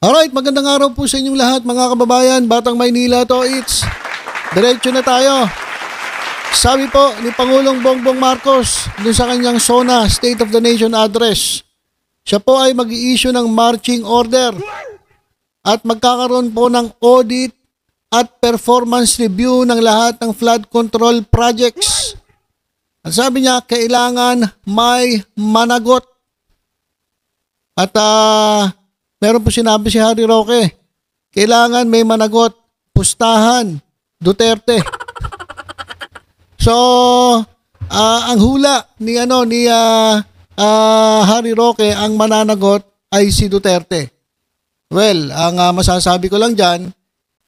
Alright, magandang araw po sa inyong lahat mga kababayan. Batang Maynila to, it's diretso na tayo. Sabi po ni Pangulong Bongbong Marcos dun sa kanyang SONA State of the Nation Address, siya po ay mag-i-issue ng marching order at magkakaroon po ng audit at performance review ng lahat ng flood control projects. At sabi niya, kailangan may managot. At meron po sinabi si Harry Roque, kailangan may managot, pustahan, Duterte. So, ang hula ni Harry Roque, ang mananagot ay si Duterte. Well, ang masasabi ko lang dyan,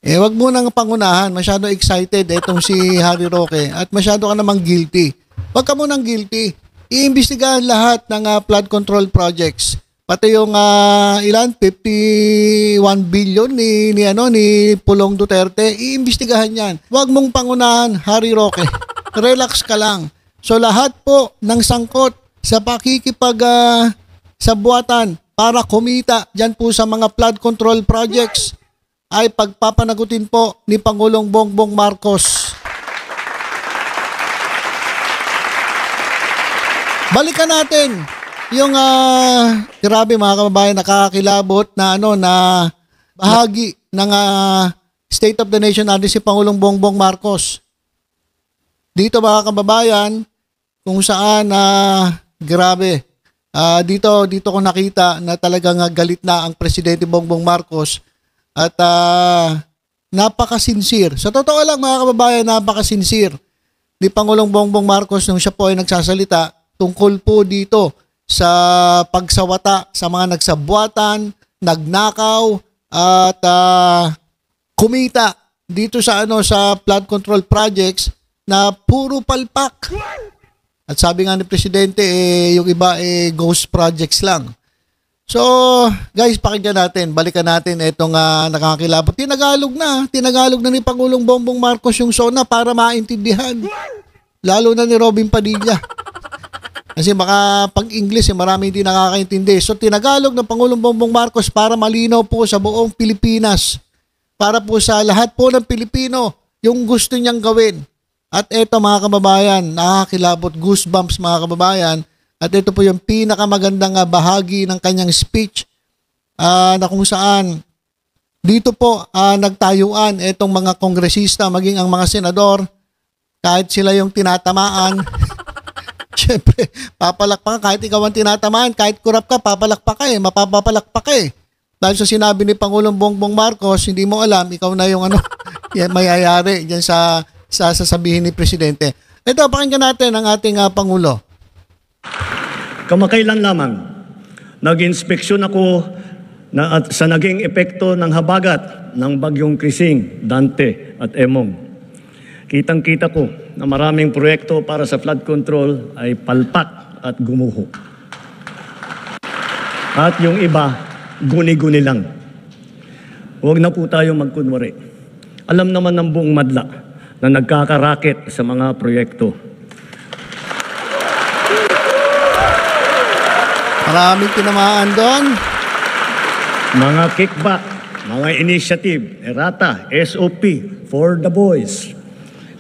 wag mo nang pangunahan, masyado excited itong si Harry Roque at masyado ka namang guilty. Wag ka munang guilty. Iimbestigahan lahat ng flood control projects. Pati yung 51 billion ni Pulong Duterte, iimbestigahan yan. Huwag mong pangunahan, Harry Roque. Relax ka lang. So lahat po ng sangkot sa sabuatan para kumita dyan po sa mga flood control projects ay pagpapanagutin po ni Pangulong Bongbong Marcos. Balikan natin yung grabe mga kababayan, nakakakilabot na bahagi ng State of the Nation Address si Pangulong Bongbong Marcos. Dito mga kababayan, kung saan grabe. Dito ko nakita na talagang galit na ang Presidente Bongbong Marcos at napakasinsir. Sa totoo lang mga kababayan, napakasinsir ni Pangulong Bongbong Marcos nung siya po ay nagsasalita tungkol po dito sa pagsawata sa mga nagsabuatan, nagnakaw at kumita dito sa flood control projects na puro palpak. At sabi nga ni Presidente yung iba ghost projects lang. So, guys, pakinggan natin, balikan natin itong nakakilabot. Tinagalog na ni Pangulong Bongbong Marcos yung SONA para maintindihan. Lalo na ni Robin Padilla. Kasi baka pag English marami hindi nakakaintindi. So tinagalog ng Pangulong Bongbong Marcos para malinaw po sa buong Pilipinas. Para po sa lahat po ng Pilipino yung gusto niyang gawin. At ito mga kababayan, nakakilabot, goosebumps mga kababayan. At ito po yung pinakamagandang bahagi ng kanyang speech na kung saan dito po nagtayuan itong mga kongresista maging ang mga senador kahit sila yung tinatamaan. Siyempre, papalakpak ka kahit ikaw ang tinatamaan, kahit kurap ka, papalakpak ka mapapapalakpak ka Dahil sa sinabi ni Pangulong Bongbong Marcos, hindi mo alam, ikaw na yung yan mayayari dyan sa sasabihin ni Presidente. Ito, pakinggan natin ang ating Pangulo. Kamakailan lamang, nag-inspeksyon ako sa naging epekto ng habagat ng bagyong Krising, Dante at Emong. Kitang-kita ko na maraming proyekto para sa flood control ay palpak at gumuho. At yung iba, guni-guni lang. Huwag na po tayo magkunwari. Alam naman ng buong madla na nagkakarakit sa mga proyekto. Maraming tinamaan doon. Mga kickback, mga initiative, errata, SOP, for the boys.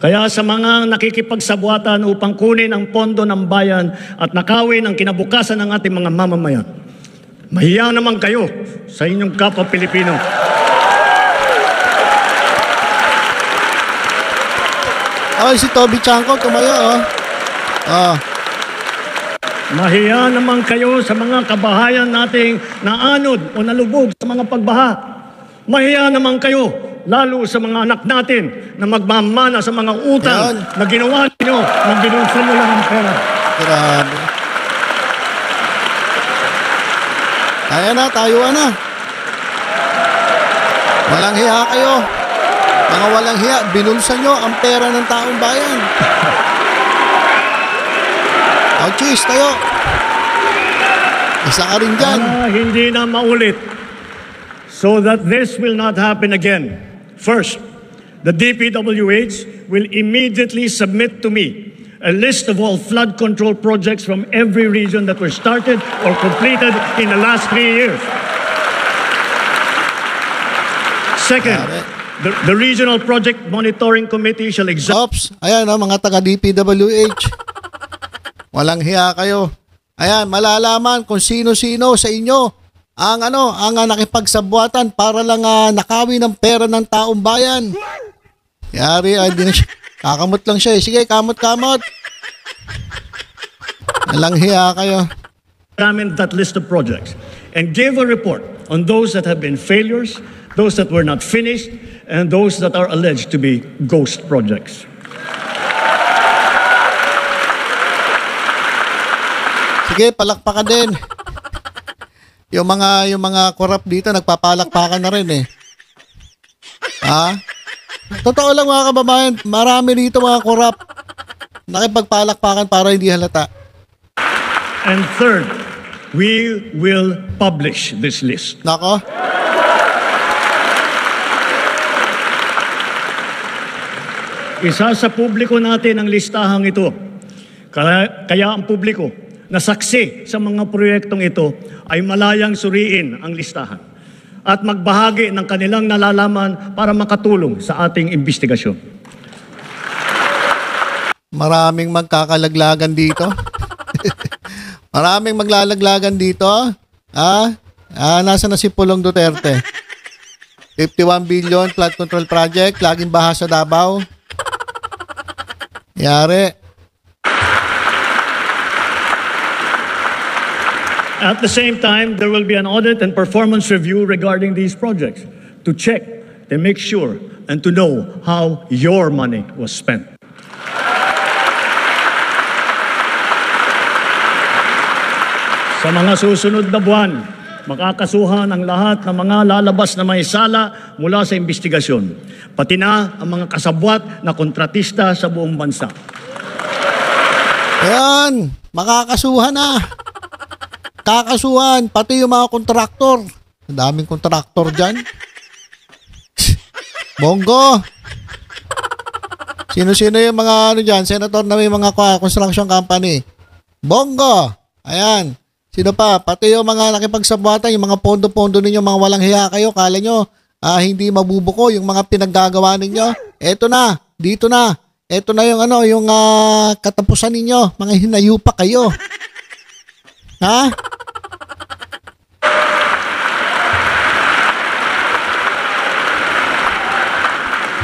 Kaya sa mga nakikipagsabuatan upang kunin ang pondo ng bayan at nakawin ang kinabukasan ng ating mga mamamayan, mahiya naman kayo sa inyong kapwa Pilipino. Si Toby Chanco, tumayo Mahiya naman kayo sa mga kabahayan nating naanod o nalubog sa mga pagbaha. Mahiya naman kayo lalo sa mga anak natin na magmamana sa mga utang na ginawa niyo nang binulsan nyo lang ang pera. Grabe. Tayuan na. Walang hiya kayo. Mga walang hiya, binulsan nyo ang pera ng taong bayan. Cheese, tayo. Isa ka rin dyan. Hindi na maulit. So that this will not happen again. First, the DPWH will immediately submit to me a list of all flood control projects from every region that were started or completed in the last 3 years. Second, the Regional Project Monitoring Committee shall examine. Ops, ayan mga taga DPWH. Walang hiya kayo. Ayan, malalaman kung sino-sino sa inyo ang nakipagsabuatan para lang nakawi ng pera ng taong bayan. Yari, di na siya. Kakamot lang siya. Sige, kamot-kamot. Walang hiya kayo. Examine that list of projects and give a report on those that have been failures, those that were not finished, and those that are alleged to be ghost projects. Sige, palakpakan din. Yung mga corrupt dito, nagpapalakpakan na rin eh. Ha? Totoo lang mga kababayan, marami dito mga corrupt. Nakipagpalakpakan para hindi halata. And third, we will publish this list. Nako. Isa sa publiko natin ang listahang ito. Kaya ang publiko na saksi sa mga proyektong ito ay malayang suriin ang listahan at magbahagi ng kanilang nalalaman para makatulong sa ating investigasyon. Maraming magkakalaglagan dito. Maraming maglalaglagan dito. Nasa na si Pulong Duterte? 51 billion flood control project, laging baha sa Davao. Yari. At the same time, there will be an audit and performance review regarding these projects to check, to make sure, and to know how your money was spent. Sa mga susunod na buwan, makakasuhan ang lahat ng mga lalabas na may sala mula sa investigasyon, pati na ang mga kasabwat na kontratista sa buong bansa. Ayan, makakasuhan na. Kakasuhan, pati yung mga kontraktor. Ang daming kontraktor dyan. Bongo. Sino-sino yung mga dyan, senator na may mga construction company? Bongo. Ayan. Sino pa? Pati yung mga nakipagsabuatan, yung mga pondo-pondo ninyo, mga walang hiya kayo. Kala nyo, hindi mabubuko yung mga pinaggagawa ninyo. Eto na, dito na. Eto na yung yung katapusan ninyo. Mga hinayupa kayo. Ha?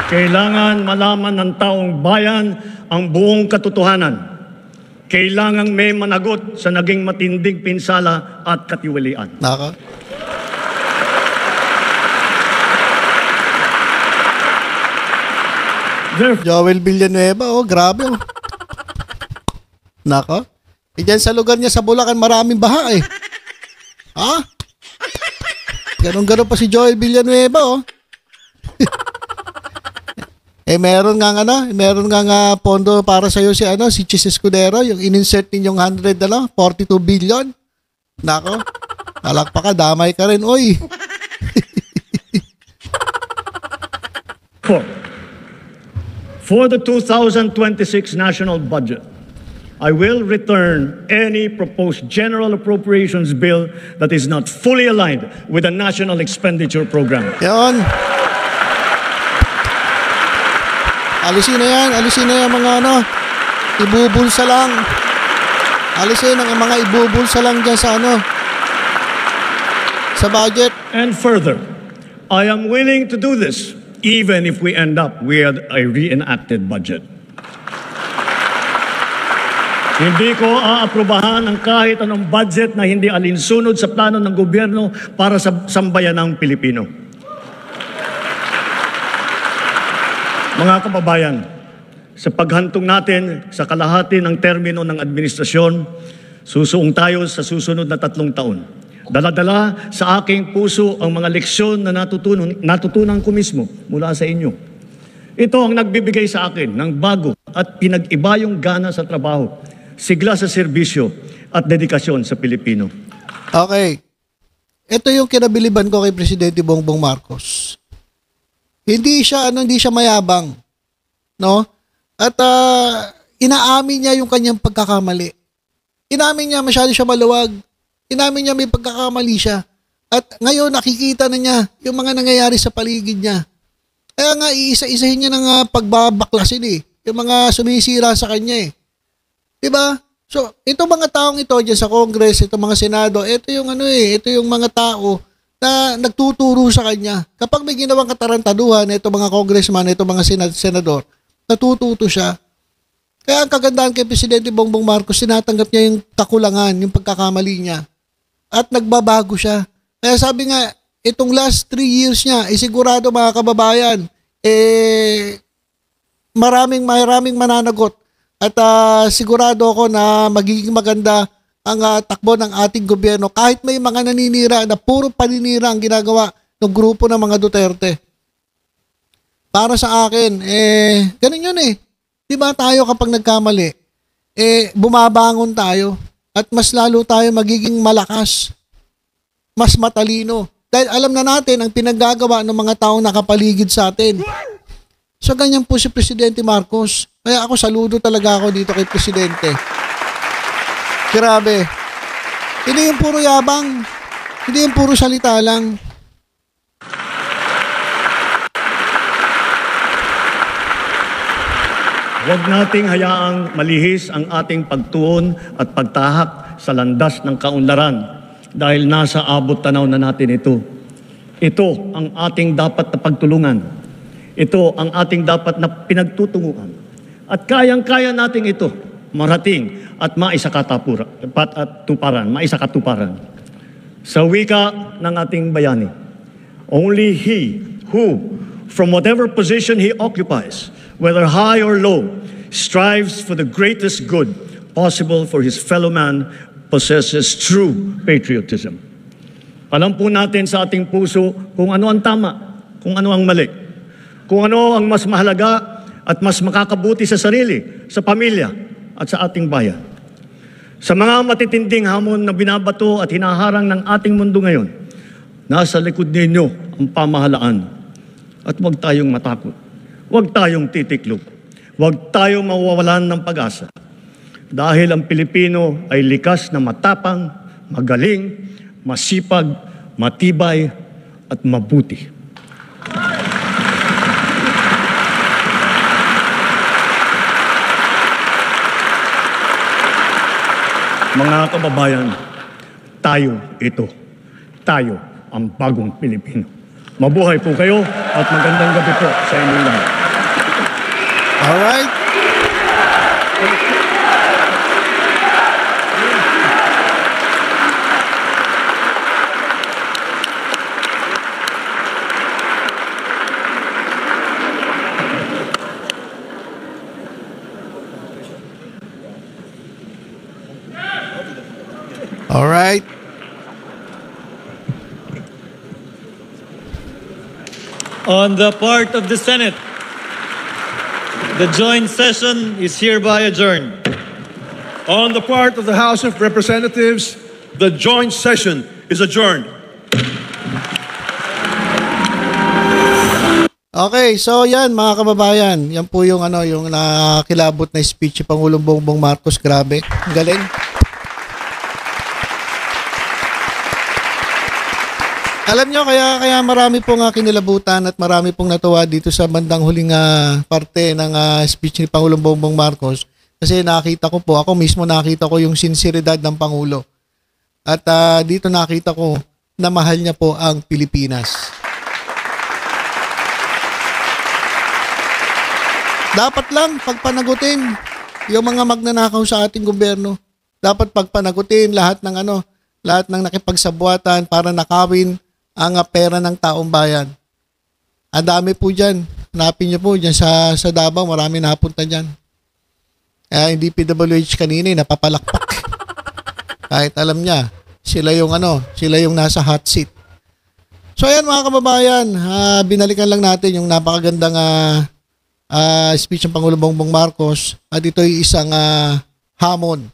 Kailangan malaman ng taong bayan ang buong katotohanan. Kailangang may managot sa naging matinding pinsala at katiwalian. Nako. Joel Villanueva, grabe. Nako. Diyan sa lugar niya sa Bulacan, maraming baha eh. Ha? Ganon-ganon pa si Joel Villanueva, meron nga pondo para sa iyo si Chis Escudero, yung in-insert ninyong 42 billion. Nako. Palakpak ka, damay ka rin, oy. For the 2026 national budget, I will return any proposed general appropriations bill that is not fully aligned with the national expenditure program. Yan. Alisin na yan mga ibubulsa lang. Alisin ang mga ibubulsa lang dyan sa budget. And further, I am willing to do this even if we end up with a reenacted budget. Hindi ko aaprubahan ang kahit anong budget na hindi alinsunod sa plano ng gobyerno para sa sambayanang Pilipino. Mga kababayan, sa paghantong natin sa kalahati ng termino ng administrasyon, susuong tayo sa susunod na 3 taon. Dala-dala sa aking puso ang mga leksyon na natutunan ko mismo mula sa inyo. Ito ang nagbibigay sa akin ng bago at pinag-iba yung gana sa trabaho, sigla sa serbisyo at dedikasyon sa Pilipino. Okay. Ito yung kinabiliban ko kay Presidente Bongbong Marcos. Hindi siya mayabang, no? At inaamin niya yung kanyang pagkakamali. Inamin niya masyado siya maluwag. Inamin niya may pagkakamali siya. At ngayon nakikita na niya yung mga nangyayari sa paligid niya. Kaya nga iisa-isahin niya ng pagbabaklasin eh. Yung mga sumisira sa kanya eh. Diba? So, itong mga taong ito dyan sa Congress, itong mga Senado, ito yung ito yung mga tao na nagtuturo sa kanya. Kapag may ginawang katarantaduhan, itong mga congressman, itong mga senador, natututo siya. Kaya ang kagandahan kay Presidente Bongbong Marcos, sinatanggap niya yung kakulangan, yung pagkakamali niya. At nagbabago siya. Kaya sabi nga, itong last 3 years niya, sigurado mga kababayan, maraming mananagot. At sigurado ako na magiging maganda ang takbo ng ating gobyerno kahit may mga naninira na puro paninira ang ginagawa ng grupo ng mga Duterte. Para sa akin, ganun yun eh. Diba tayo kapag nagkamali, bumabangon tayo at mas lalo tayo magiging malakas, mas matalino. Dahil alam na natin ang pinaggagawa ng mga taong nakapaligid sa atin. So ganyan po si Presidente Marcos. Kaya ako saludo talaga ako dito kay Presidente. Grabe. Hindi yung puro yabang. Hindi yung puro salita lang. Huwag nating hayaang malihis ang ating pagtuon at pagtahak sa landas ng kaunlaran dahil nasa abot tanaw na natin ito. Ito ang ating dapat na pagtulungan. Ito ang ating dapat na pinagtutunguhan. At kayang-kaya natin ito marating at maisakatuparan. Sa wika ng ating bayani, only he who, from whatever position he occupies, whether high or low, strives for the greatest good possible for his fellow man, possesses true patriotism. Alam po natin sa ating puso kung ano ang tama, kung ano ang mali, kung ano ang mas mahalaga at mas makakabuti sa sarili, sa pamilya at sa ating bayan. Sa mga matitinding hamon na binabato at hinaharang ng ating mundo ngayon, nasa likod ninyo ang pamahalaan. At huwag tayong matakot. Huwag tayong titiklop. Huwag tayong mawawalan ng pag-asa. Dahil ang Pilipino ay likas na matapang, magaling, masipag, matibay, at mabuti. Mga kababayan, tayo ito. Tayo ang bagong Pilipino. Mabuhay po kayo at magandang gabi po sa inyong lahat. Alright. Alright. On the part of the Senate, the joint session is hereby adjourned. On the part of the House of Representatives, the joint session is adjourned. Okay, so yan mga kababayan, yan po yung yung nakakilabot na speech ni Pangulong Bongbong Marcos. Grabe, ang galing. Alam nyo, kaya marami pong kinilabutan at marami pong natuwa dito sa bandang huling parte ng speech ni Pangulong Bongbong Marcos. Kasi nakita ko po, ako mismo nakita ko yung sinseridad ng Pangulo. At dito nakita ko na mahal niya po ang Pilipinas. Dapat lang pagpanagutin yung mga magnanakaw sa ating gobyerno. Dapat pagpanagutin lahat ng nakipagsabuatan para nakawin ang pera ng taong bayan. Ang dami po dyan. Hanapin niyo po dyan sa Davao, marami napunta dyan. Kaya hindi PWH kanina, napapalakpak. Kahit alam niya, sila yung nasa hot seat. So ayan mga kababayan, binalikan lang natin yung napakagandang speech ng Pangulong Bongbong Marcos at ito'y isang hamon.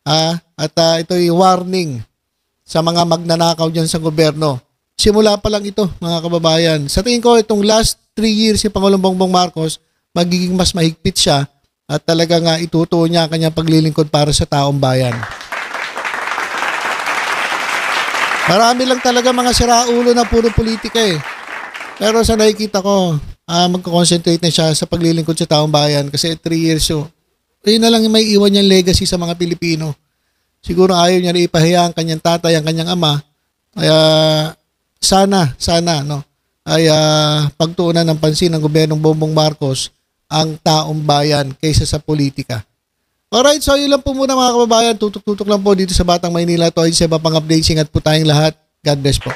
At ito'y warning sa mga magnanakaw dyan sa gobyerno. Simula pa lang ito, mga kababayan. Sa tingin ko, itong last 3 years si Pangulong Bongbong Marcos, magiging mas mahigpit siya at talagang itutuon niya ang kanyang paglilingkod para sa taong bayan. Marami lang talaga mga siraulo na puro politika eh. Pero sa nakikita ko, magko-concentrate na siya sa paglilingkod sa taong bayan kasi 3 years so. Yun na lang yung may iwan niyang legacy sa mga Pilipino. Siguro ayaw niya na ipahiya ang kanyang tatay, ang kanyang ama. Kaya sana no, ay pagtuunan ng pansin ng gobyernong Bongbong Marcos ang taong bayan kaysa sa politika. Alright, so yun lang po muna mga kababayan. Tutok-tutok lang po dito sa Batang Maynila. Ito ay sa iba pang updates. Ingat po tayong lahat. God bless po.